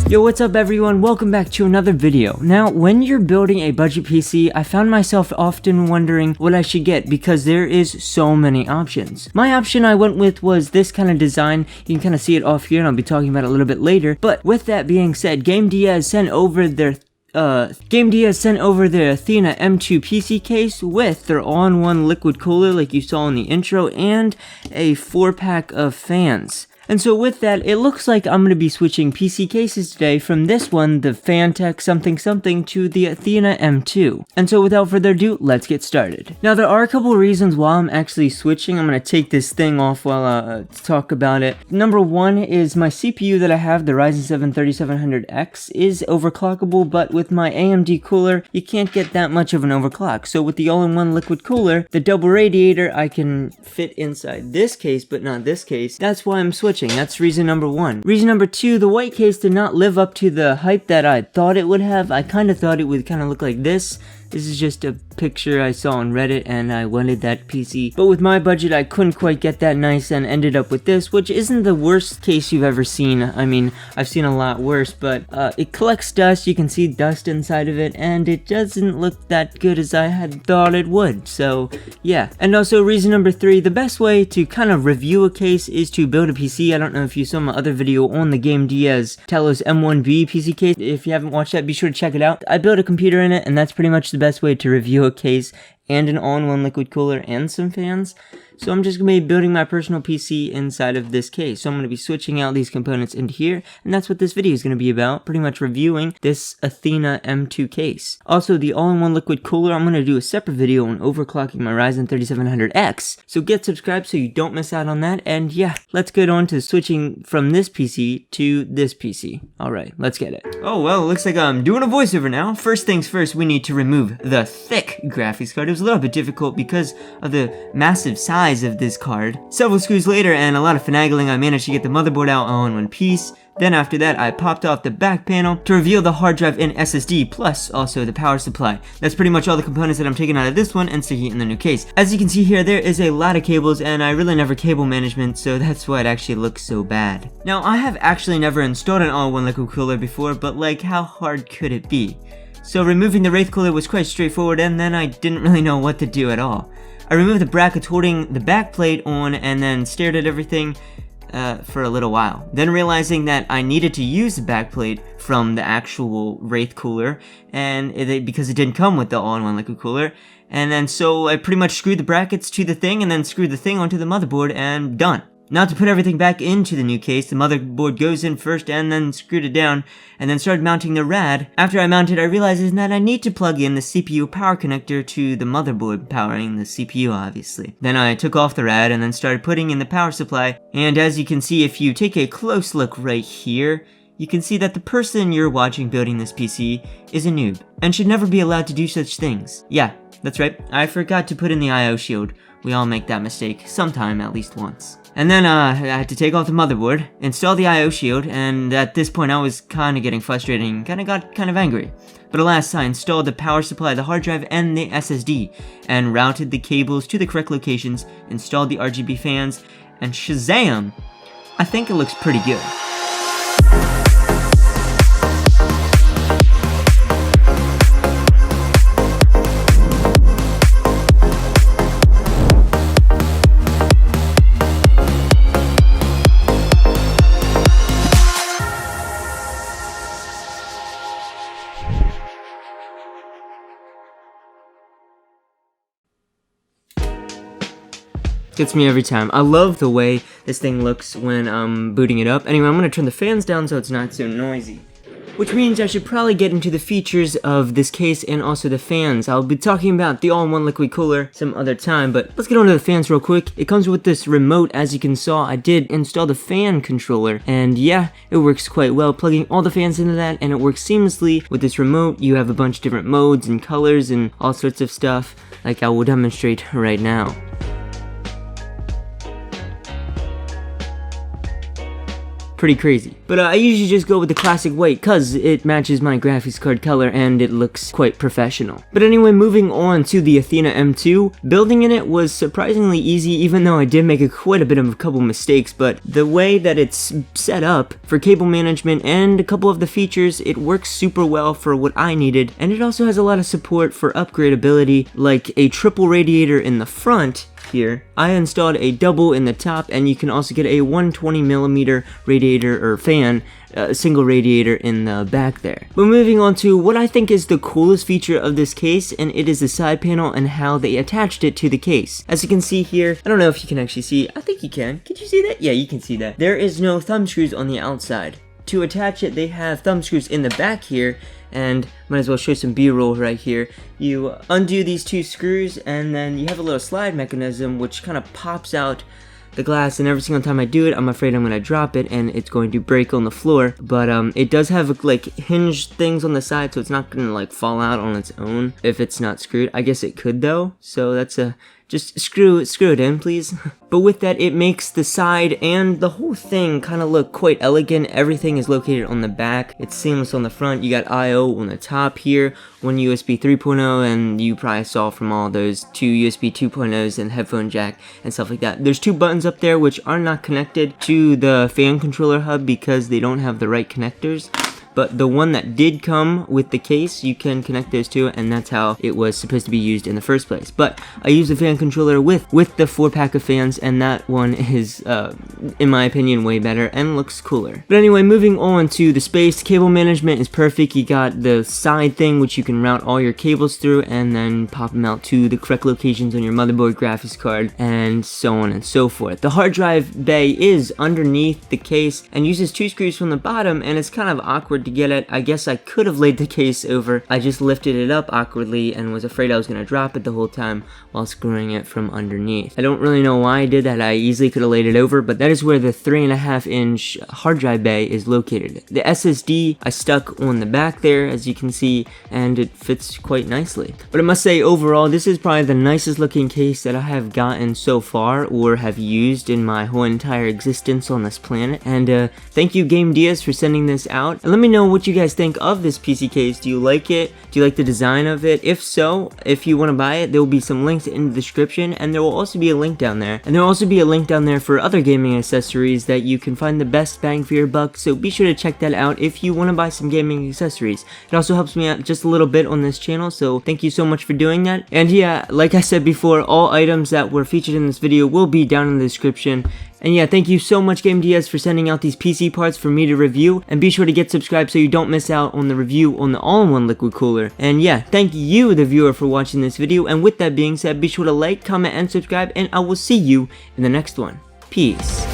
Yo, what's up everyone? Welcome back to another video. Now, when you're building a budget PC, I found myself often wondering what I should get because there is so many options. My option I went with was this kind of design. You can kind of see it off here and I'll be talking about it a little bit later. But with that being said, GAMDIAS sent over their Athena M2 PC case with their all-in-one liquid cooler like you saw in the intro and a 4-pack of fans. And so with that, it looks like I'm going to be switching PC cases today from this one, the Fantech something something, to the Athena M2. And so without further ado, let's get started. Now there are a couple of reasons why I'm actually switching. I'm going to take this thing off while I talk about it. Number one is my CPU that I have, the Ryzen 7 3700X, is overclockable, but with my AMD cooler, you can't get that much of an overclock. So with the all-in-one liquid cooler, the double radiator, I can fit inside this case, but not this case. That's why I'm switching. That's reason number one. Reason number two, the white case did not live up to the hype that I thought it would have. I kind of thought it would kind of look like this. This is just a picture I saw on Reddit and I wanted that PC. But with my budget, I couldn't quite get that nice and ended up with this, which isn't the worst case you've ever seen. I mean, I've seen a lot worse, but it collects dust. You can see dust inside of it and it doesn't look that good as I had thought it would. So yeah. And also reason number three, the best way to kind of review a case is to build a PC. I don't know if you saw my other video on the GAMDIAS Athena M1B PC case. If you haven't watched that, be sure to check it out. I built a computer in it and that's pretty much the best way to review a case and an all-in-one liquid cooler and some fans. So I'm just going to be building my personal PC inside of this case. So I'm going to be switching out these components into here, and that's what this video is going to be about, pretty much reviewing this Athena M2 case. Also, the all-in-one liquid cooler, I'm going to do a separate video on overclocking my Ryzen 3700X. So get subscribed so you don't miss out on that, and yeah, let's get on to switching from this PC to this PC. Alright, let's get it. Oh well, looks like I'm doing a voiceover now. First things first, we need to remove the thick graphics card. It was a little bit difficult because of the massive size of this card. Several screws later and a lot of finagling, I managed to get the motherboard out all in one piece. Then after that, I popped off the back panel to reveal the hard drive and SSD, plus also the power supply. That's pretty much all the components that I'm taking out of this one and sticking it in the new case. As you can see here, there is a lot of cables, and I really never cable management, so that's why it actually looks so bad. Now, I have actually never installed an all-in-one liquid cooler before, but like, how hard could it be? So removing the Wraith cooler was quite straightforward, and then I didn't really know what to do at all. I removed the brackets holding the back plate on and then stared at everything for a little while. Then realizing that I needed to use the back plate from the actual Wraith cooler and because it didn't come with the all-in-one liquid cooler. And then so I pretty much screwed the brackets to the thing and then screwed the thing onto the motherboard and done. Now to put everything back into the new case, the motherboard goes in first and then screwed it down, and then started mounting the rad. After I mounted, I realized that I need to plug in the CPU power connector to the motherboard, powering the CPU obviously. Then I took off the rad and then started putting in the power supply, and as you can see, if you take a close look right here, you can see that the person you're watching building this PC is a noob, and should never be allowed to do such things. Yeah, that's right, I forgot to put in the I/O shield. We all make that mistake sometime, at least once. And then I had to take off the motherboard, install the I/O shield, and at this point I was kinda getting frustrated and got kind of angry. But alas, I installed the power supply, the hard drive, and the SSD, and routed the cables to the correct locations, installed the RGB fans, and shazam! I think it looks pretty good. Gets me every time. I love the way this thing looks when I'm booting it up. Anyway, I'm gonna turn the fans down so it's not so noisy. which means I should probably get into the features of this case and also the fans. I'll be talking about the all-in-one liquid cooler some other time, but let's get on to the fans real quick. It comes with this remote. As you can see, I did install the fan controller, and yeah, it works quite well, plugging all the fans into that, and it works seamlessly with this remote. You have a bunch of different modes and colors and all sorts of stuff, like I will demonstrate right now. Pretty crazy. But I usually just go with the classic white cause it matches my graphics card color and it looks quite professional. But anyway, moving on to the Athena M2, building in it was surprisingly easy, even though I did make quite a bit of a couple mistakes, but the way that it's set up for cable management and a couple of the features, it works super well for what I needed, and it also has a lot of support for upgradability, like a triple radiator in the front. Here, I installed a double in the top, and you can also get a 120mm radiator or fan, single radiator in the back there. But moving on to what I think is the coolest feature of this case, and it is the side panel and how they attached it to the case. As you can see here, I don't know if you can actually see, I think you can. Can you see that? Yeah, you can see that. There is no thumb screws on the outside. To attach it, they have thumb screws in the back here, and might as well show some B-roll right here. You undo these two screws, and then you have a little slide mechanism which kind of pops out the glass, and every single time I do it, I'm afraid I'm gonna drop it and it's going to break on the floor. But it does have like hinge things on the side, so it's not gonna like fall out on its own if it's not screwed. I guess it could though, so that's a just screw it in, please. But with that, it makes the side and the whole thing kind of look quite elegant. Everything is located on the back. It's seamless on the front. You got I/O on the top here, one USB 3.0, and you probably saw from all those two USB 2.0s and headphone jack and stuff like that. There's two buttons up there which are not connected to the fan controller hub because they don't have the right connectors. But the one that did come with the case, you can connect those two, and that's how it was supposed to be used in the first place. But I use the fan controller with the 4-pack of fans, and that one is, in my opinion, way better and looks cooler. But anyway, moving on to the space, cable management is perfect. You got the side thing, which you can route all your cables through, and then pop them out to the correct locations on your motherboard, graphics card, and so on and so forth. The hard drive bay is underneath the case and uses 2 screws from the bottom, and it's kind of awkward to get it. I guess I could have laid the case over. I just lifted it up awkwardly and was afraid I was going to drop it the whole time while screwing it from underneath. I don't really know why I did that. I easily could have laid it over, but that is where the 3.5-inch hard drive bay is located. The SSD I stuck on the back there, as you can see, and it fits quite nicely. But I must say, overall, this is probably the nicest looking case that I have gotten so far or have used in my whole entire existence on this planet. And thank you, GAMDIAS, for sending this out. And let me know what you guys think of this PC case. Do you like it? Do you like the design of it? If so, if you want to buy it, there will be some links in the description, and there will also be a link down there. And there will also be a link down there for other gaming accessories that you can find the best bang for your buck, so be sure to check that out if you want to buy some gaming accessories. It also helps me out just a little bit on this channel, so thank you so much for doing that. And yeah, like I said before, all items that were featured in this video will be down in the description. And yeah, thank you so much, GAMDIAS, for sending out these PC parts for me to review, and be sure to get subscribed so you don't miss out on the review on the all-in-one liquid cooler. And yeah, thank you, the viewer, for watching this video, and with that being said, be sure to like, comment, and subscribe, and I will see you in the next one. Peace.